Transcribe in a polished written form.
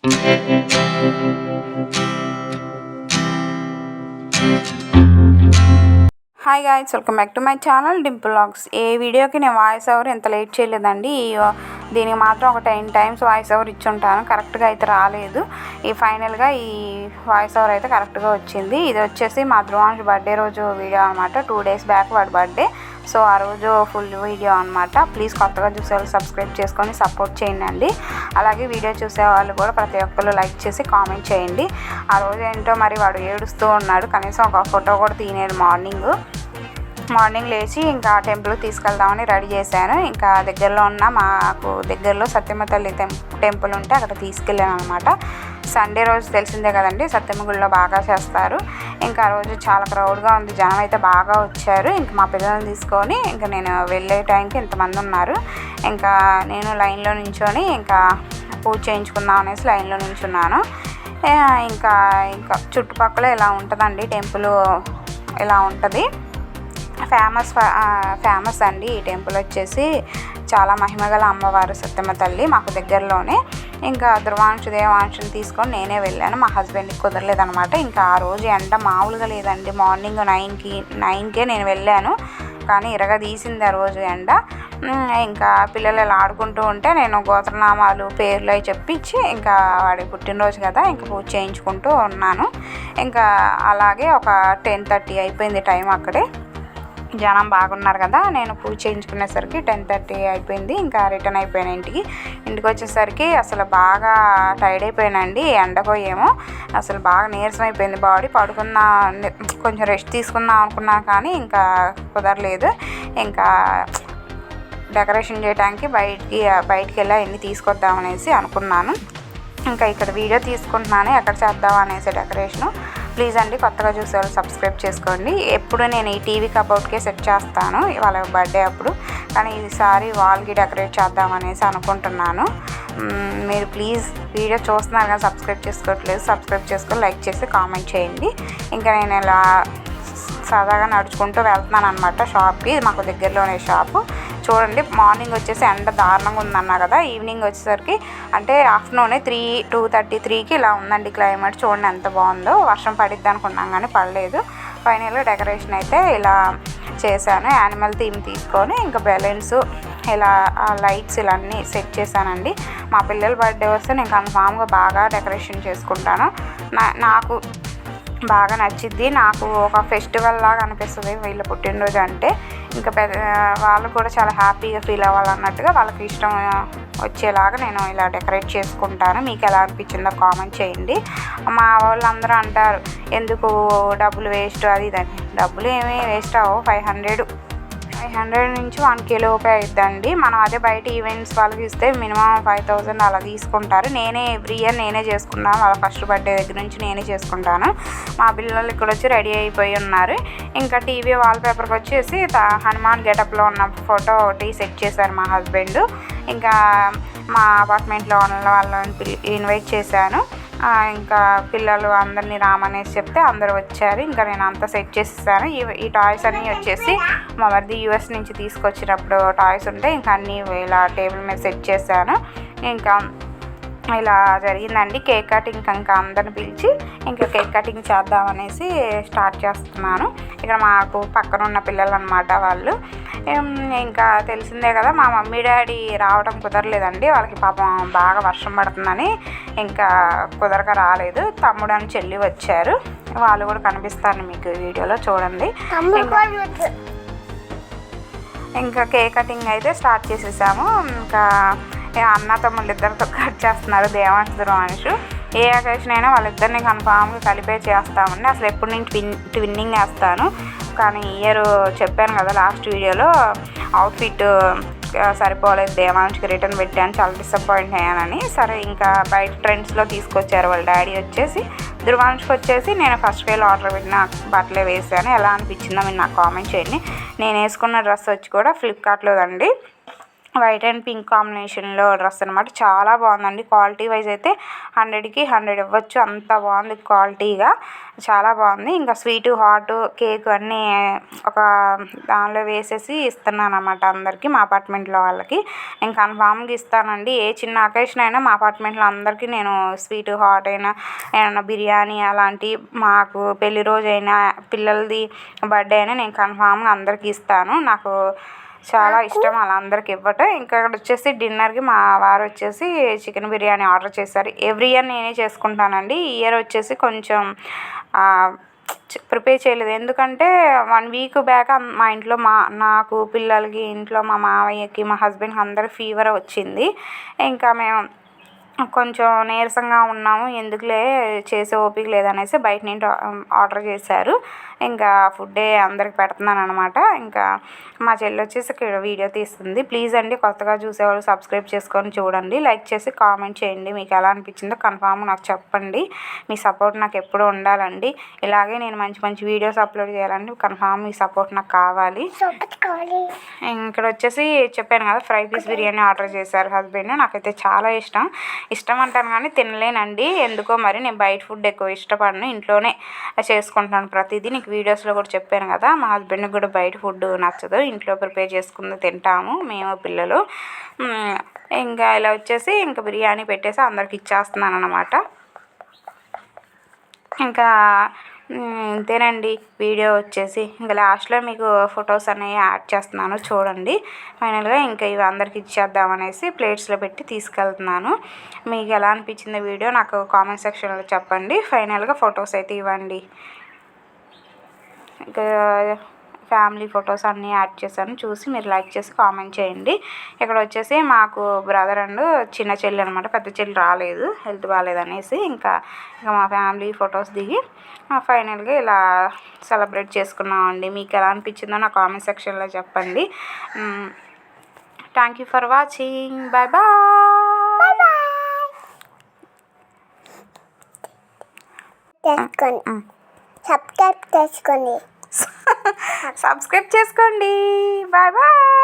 Hi guys, welcome back to my channel Dimple vlogs. ఏ వీడియోకి నేను వాయిస్ ఓవర్ ఎంత లేట్ చేయలేదండి. దీనికి మాత్రం ఒక 10 టైమ్స్ వాయిస్ ఓవర్ ఇచ్చుంటాను. కరెక్ట్గా అయితే రాలేదు. ఫైనల్గా ఈ వాయిస్ ఓవర్ అయితే కరెక్ట్గా వచ్చింది. ఇది వచ్చేసి మా ధ్రువాంశ్ బర్త్డే రోజు వీడియో అనమాట. 2 days బ్యాక్ వాడి బర్త్డే. సో ఆ రోజు ఫుల్ వీడియో అనమాట. ప్లీజ్ కొత్తగా చూసే వాళ్ళు సబ్స్క్రైబ్ చేసుకొని సపోర్ట్ చేయండి. అలాగే వీడియో చూసే వాళ్ళు కూడా ప్రతి ఒక్కరు లైక్ చేసి కామెంట్ చేయండి. ఆ రోజు ఏంటో మరి వాడు ఏడుస్తూ ఉన్నాడు. కనీసం ఒక ఫోటో కూడా తీయలేదు. మార్నింగ్ లేచి ఇంకా టెంపుల్కి తీసుకెళ్దామని రెడీ చేశాను. ఇంకా మాకు దగ్గరలో సత్యమ్మ తల్లి టెంపుల్ ఉంటే అక్కడ తీసుకెళ్ళాను అనమాట. సండే రోజు తెలిసిందే కదండి, సత్యమ్మ గుడిలో బాగా చేస్తారు. ఇంకా ఆ రోజు చాలా క్రౌడ్గా ఉంది, జనం అయితే బాగా వచ్చారు. ఇంకా మా పిల్లల్ని తీసుకొని ఇంకా నేను వెళ్ళే టైంకి ఇంతమంది ఉన్నారు. ఇంకా నేను లైన్లో నించొని ఇంకా పూజ చేయించుకుందాం అనేసి లైన్లో నించున్నాను. ఇంకా చుట్టుపక్కల ఇలా ఉంటుందండి, టెంపుల్ ఇలా ఉంటుంది. ఫేమస్ అండి ఈ టెంపుల్ వచ్చేసి. చాలా మహిమగల అమ్మవారు సత్యమ్మ తల్లి మాకు దగ్గరలోనే. ఇంకా దేవాంశుని తీసుకొని నేనే వెళ్ళాను. మా హస్బెండ్కి కుదరలేదనమాట. ఇంకా ఆ రోజు ఎండ మామూలుగా లేదండి. మార్నింగ్ 9కే నేను వెళ్ళాను, కానీ తీసింది ఆ రోజు ఎండ. ఇంకా పిల్లలు ఇలా ఆడుకుంటూ ఉంటే నేను గోత్రనామాలు పేర్లు అవి చెప్పించి ఇంకా వాడి పుట్టినరోజు కదా ఇంకా పూజ చేయించుకుంటూ ఉన్నాను. ఇంకా అలాగే ఒక 10:30 అయిపోయింది టైం. అక్కడే జనం బాగున్నారు కదా, నేను పూజ చేయించుకునేసరికి 10:30 అయిపోయింది. ఇంకా రిటర్న్ అయిపోయాను ఇంటికి వచ్చేసరికి అసలు బాగా టైర్డ్ అయిపోయానండి. ఎండకో ఏమో అసలు బాగా నీరసం అయిపోయింది బాడీ. కొంచెం రెస్ట్ తీసుకుందాం అనుకున్నాను కానీ ఇంకా కుదరలేదు. ఇంకా డెకరేషన్ చేయడానికి బయటికి వెళ్ళి అవన్నీ తీసుకొద్దామనేసి అనుకున్నాను. ఇంకా ఇక్కడ వీడియో తీసుకుంటున్నాను ఎక్కడ చేద్దాం అనేసి డెకరేషను. ప్లీజ్ అండి, కొత్తగా చూసేవాళ్ళు సబ్స్క్రైబ్ చేసుకోండి. ఎప్పుడు నేను ఈ టీవీ కబోర్డ్కే సెట్ చేస్తాను వాళ్ళ బర్త్డే అప్పుడు, కానీ ఈసారి వాల్కి డెకరేట్ చేద్దామనేసి అనుకుంటున్నాను. మీరు ప్లీజ్ వీడియో చూస్తున్నారు కానీ సబ్స్క్రైబ్ చేసుకోవట్లేదు, సబ్స్క్రైబ్ చేసుకొని లైక్ చేసి కామెంట్ చేయండి. ఇంకా నేను ఇలా సరదాగా నడుచుకుంటూ వెళ్తున్నాను అనమాట షాప్కి. మాకు దగ్గరలోనే షాపు. చూడండి, మార్నింగ్ వచ్చేసి ఎండ దారుణంగా ఉందన్నా కదా, ఈవినింగ్ వచ్చేసరికి అంటే ఆఫ్టర్నూనే 2:33కి ఇలా ఉందండి క్లైమేట్. చూడండి ఎంత బాగుందో. వర్షం పడిద్ది అనుకున్నాం కానీ పడలేదు. ఫైనల్గా డెకరేషన్ అయితే ఇలా చేశాను. యానిమల్ థీమ్ తీసుకొని ఇంకా బెలూన్స్ ఇలా లైట్స్ ఇలా అన్నీ సెట్ చేశానండి. మా పిల్లల బర్త్డే వస్తే నేను కన్ఫామ్గా బాగా డెకరేషన్ చేసుకుంటాను. నాకు బాగా నచ్చిద్ది. నాకు ఒక ఫెస్టివల్ లాగా అనిపిస్తుంది వీళ్ళ పుట్టినరోజు అంటే. ఇంకా వాళ్ళు కూడా చాలా హ్యాపీగా ఫీల్ అవ్వాలన్నట్టుగా వాళ్ళకి ఇష్టం వచ్చేలాగా నేను ఇలా డెకరేట్ చేసుకుంటాను. మీకు ఎలా అనిపించిందో కామెంట్ చేయండి. మా వాళ్ళందరూ అంటారు ఎందుకు డబ్బులు వేస్ట్ అది ఇదని. డబ్బులు ఏమీ వేస్ట్ అవ్వవు. 500 నుంచి 1K లోపే అవుతుందండి. మనం అదే బయట ఈవెంట్స్ వాళ్ళకి ఇస్తే మినిమం 5,000 అలా తీసుకుంటారు. ఎవ్రీ ఇయర్ నేనే చేసుకున్నాను. వాళ్ళ ఫస్ట్ బర్త్డే దగ్గర నుంచి నేనే చేసుకుంటాను. మా పిల్లలు ఇక్కడ వచ్చి రెడీ అయిపోయి ఉన్నారు. ఇంకా టీవీ వాల్పేపర్కి వచ్చేసి హనుమాన్ గెటప్లో ఉన్న ఫోటో ఒకటి సెట్ చేశారు మా హస్బెండ్. ఇంకా మా అపార్ట్మెంట్లో ఉన్న వాళ్ళని ఇన్వైట్ చేశాను. ఇంకా పిల్లలు అందరినీ రామనేసి చెప్తే అందరూ వచ్చారు. ఇంకా నేను అంతా సెట్ చేసేసాను. ఈ టాయ్స్ అన్నీ వచ్చేసి మా మరిది US నుంచి తీసుకొచ్చినప్పుడు టాయ్స్ ఉంటే ఇంకా అన్నీ ఇలా టేబుల్ మీద సెట్ చేశాను. ఇంకా ఇలా జరిగిందండి. కేక్ కటింగ్ ఇంకా అందరిని పిలిచి ఇంకా కేక్ కటింగ్ చేద్దామనేసి స్టార్ట్ చేస్తున్నాను. ఇక్కడ మాకు పక్కన ఉన్న పిల్లలు అనమాట వాళ్ళు. ఇంకా తెలిసిందే కదా, మా మమ్మీ డాడీ రావడం కుదరలేదండి. వాళ్ళకి పాపం బాగా వర్షం పడుతుందని ఇంకా కుదరక రాలేదు. తమ్ముడు అని చెల్లి వచ్చారు. వాళ్ళు కూడా కనిపిస్తారు మీకు వీడియోలో చూడండి. ఇంకా కేక్ కటింగ్ అయితే స్టార్ట్ చేసేసాము. ఇంకా అన్న తమ్ముళ్ళు ఇద్దరితో కట్ చేస్తున్నారు ధ్రువాంశు. ఏ అకేషన్ అయినా వాళ్ళిద్దరిని కన్ఫామ్గా కలిపే చేస్తామండి. అసలు ఎప్పుడు నేను ట్విన్నింగ్ వేస్తాను, కానీ ఇయర్ చెప్పాను కదా లాస్ట్ వీడియోలో అవుట్ఫిట్ సరిపోలేదు, దేవాంశ్కి రిటర్న్ పెట్టాను, చాలా డిసప్పాయింట్ అయ్యానని. సరే ఇంకా బయట ట్రెండ్స్లో తీసుకొచ్చారు వాళ్ళ డాడీ వచ్చేసి. ధ్రువాంశ్కి వచ్చేసి నేను ఫస్ట్ వేలో ఆర్డర్ పెట్టిన బట్టలే వేసాను. ఎలా అనిపించిందో మీరు నాకు కామెంట్ చేయండి. నేను వేసుకున్న డ్రెస్ వచ్చి కూడా ఫ్లిప్కార్ట్లోదండి. వైట్ అండ్ పింక్ కాంబినేషన్లో డ్రెస్ అనమాట. చాలా బాగుందండి. క్వాలిటీ వైజ్ అయితే 100కి 100 ఇవ్వచ్చు, అంత బాగుంది క్వాలిటీగా, చాలా బాగుంది. ఇంకా స్వీటు హాట్ కేక్ అన్నీ ఒక దానిలో వేసేసి ఇస్తున్నాను అనమాట అందరికీ, మా అపార్ట్మెంట్లో వాళ్ళకి. నేను కన్ఫామ్గా ఇస్తానండి. ఏ చిన్న అకేషన్ అయినా మా అపార్ట్మెంట్లో అందరికీ నేను స్వీటు హాట్ అయినా ఏమన్నా బిర్యానీ అలాంటి, మాకు పెళ్లి రోజు అయినా పిల్లలది బర్త్డే అయినా నేను కన్ఫామ్గా అందరికీ ఇస్తాను. నాకు చాలా ఇష్టం అలా అందరికి ఇవ్వటం. ఇంకా ఇక్కడ వచ్చేసి డిన్నర్కి మా వారు వచ్చేసి చికెన్ బిర్యానీ ఆర్డర్ చేశారు. ఎవ్రీ ఇయర్ నేనే చేసుకుంటానండి. ఈ ఇయర్ వచ్చేసి కొంచెం ప్రిపేర్ చేయలేదు, ఎందుకంటే 1 వీక్ బ్యాక్ మా ఇంట్లో నాకు పిల్లలకి, ఇంట్లో మా మావయ్యకి, మా హస్బెండ్కి అందరికి ఫీవర్ వచ్చింది. ఇంకా మేము కొంచెం నీరసంగా ఉన్నాము, ఎందుకులే చేసే ఓపిక లేదనేసి బయట నుండి ఆర్డర్ చేశారు. ఇంకా ఫుడ్డే అందరికి పెడుతున్నాను అనమాట. ఇంకా మా చెల్లి వచ్చేసి ఇక్కడ వీడియో తీస్తుంది. ప్లీజ్ అండి, కొత్తగా చూసేవాళ్ళు సబ్స్క్రైబ్ చేసుకొని చూడండి, లైక్ చేసి కామెంట్ చేయండి. మీకు ఎలా అనిపించిందో కన్ఫామ్ నాకు చెప్పండి. మీ సపోర్ట్ నాకు ఎప్పుడూ ఉండాలండి. ఇలాగే నేను మంచి మంచి వీడియోస్ అప్లోడ్ చేయాలండి. కన్ఫామ్ మీ సపోర్ట్ నాకు కావాలి. ఇక్కడ వచ్చేసి చెప్పాను కదా, ఫ్రై పీస్ బిర్యానీ ఆర్డర్ చేశారు హస్బెండ్. నాకైతే చాలా ఇష్టం అంటాను కానీ తినలేనండి, ఎందుకో మరి. నేను బయట ఫుడ్ ఎక్కువ ఇష్టపడను, ఇంట్లోనే చేసుకుంటాను ప్రతిదీ. నీకు వీడియోస్లో కూడా చెప్పాను కదా, మా హస్బెండ్కి కూడా బయట ఫుడ్ నచ్చదు, ఇంట్లో ప్రిపేర్ చేసుకుంది తింటాము మేము పిల్లలు. ఇంకా ఇలా వచ్చేసి ఇంకా బిర్యానీ పెట్టేసి అందరికి ఇచ్చేస్తున్నాను అనమాట. ఇంకా ఇంతేనండి వీడియో వచ్చేసి. ఇంకా లాస్ట్లో మీకు ఫొటోస్ అనేవి యాడ్ చేస్తున్నాను చూడండి. ఫైనల్గా ఇంకా ఇవి అందరికి ఇచ్చేద్దామనేసి ప్లేట్స్లో పెట్టి తీసుకెళ్తున్నాను. మీకు ఎలా అనిపించింది వీడియో నాకు కామెంట్ సెక్షన్లో చెప్పండి. ఫైనల్గా ఫొటోస్ అయితే ఇవ్వండి. ఇంకా ఫ్యామిలీ ఫొటోస్ అన్నీ యాడ్ చేశాను, చూసి మీరు లైక్ చేసి కామెంట్ చేయండి. ఇక్కడ వచ్చేసి మాకు బ్రదర్ అండ్ చిన్న చెల్లి అనమాట, పెద్ద చెల్లి రాలేదు, హెల్త్ బాగాలేదనేసి. ఇంకా మా ఫ్యామిలీ ఫొటోస్ దిగి ఫైనల్గా ఇలా సెలబ్రేట్ చేసుకున్నామండి. మీకు ఎలా అనిపించిందో నా కామెంట్ సెక్షన్లో చెప్పండి. Thank you for watching. Bye bye. Subscribe చేసుకోండి. Bye bye.